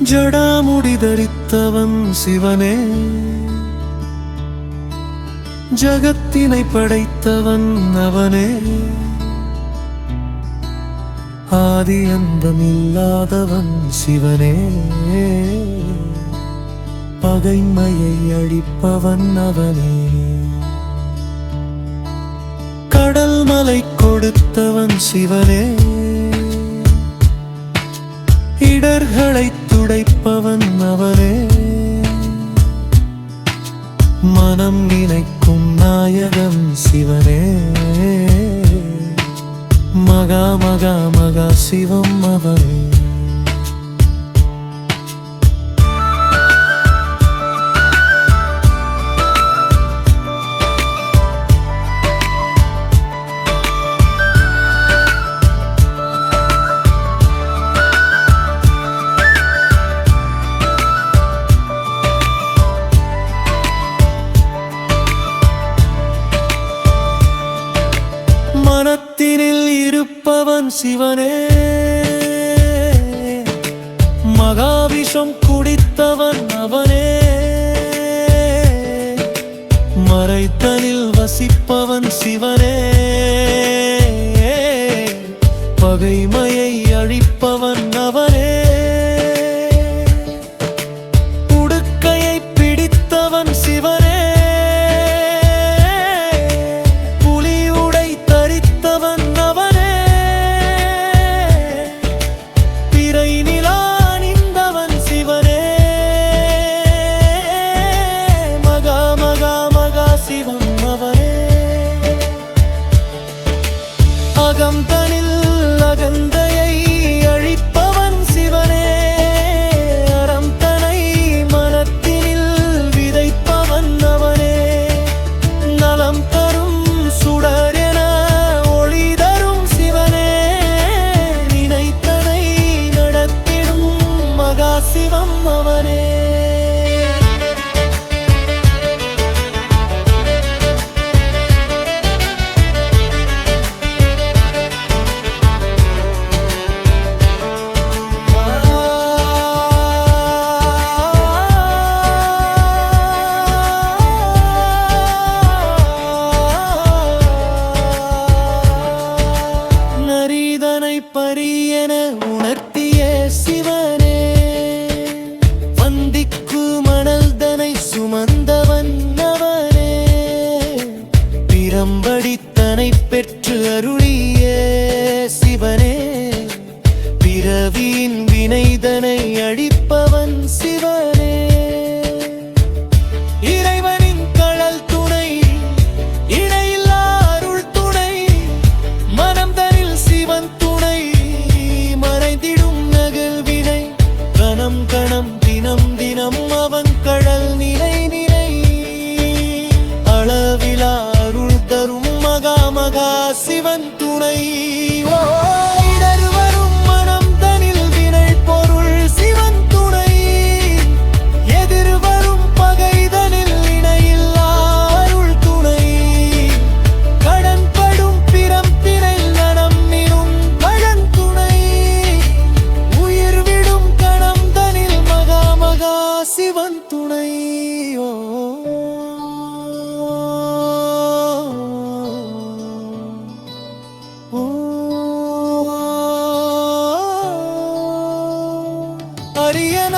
ஜடாமுடி தரித்தவன் சிவனே, ஜகத்தினை படைத்தவன் அவனே, ஆதி அந்தமில்லாதவன் சிவனே, பகைமையை அழிப்பவன் அவனே, கடல் மலை கொடுத்தவன் சிவனே, இடர்களை துடைப்பவன் அவனே, மனம் நினைக்கும் நாயகன் சிவனே, மகா மகா மகா சிவம் அவனே. மனத்தினில் இருப்பவன் சிவனே, மகாவிஷம் குடித்தவன் அவனே, மறைத்தனில் வசிப்பவன் சிவனே, பகைமையை அழிப்பவன் அவனே, உடுக்கையை பிடித்தவன் சிவனே, அகம்தனில் அகந்தையை அழிப்பவன் சிவனே, அறம் தனை மனத்தினில் விதைப்பவன் அவனே, நலம் தரும் சுடர் என ஒளி தரும் சிவனே, நினைத்தனை நடத்திடும் மகா சிவம் அவனே. பரியன உணர்த்திய சிவனே, வந்திக்கு மணல் தனை சுமந்தவன் அவனே, பிரம்படித்தனை பெற்று அருளிய சிவனே, பிறவியின் வினைதனை அழிப்பவன் சிவனே, இறைவனின் கழல் துணை இணையில்லா அருள் துணை, மனம் தனில் சிவன் கணம் தினம் தினம் அவன் கடல் நிலை நிலை, அளவிலா அருள் தரும் மகா மகா சிவன் துணை. இடர் வரும் மனம் தனில் வினை பொருள் சிவன் துணை, எதிர் வரும் பகைதனில் இணையில்லா அருள் துணை, கடன் படும் பிறம் திரை நடம் நிறும் கடன் துணை, உயிர் விடும் கணம் சிவன் துணை. அரியன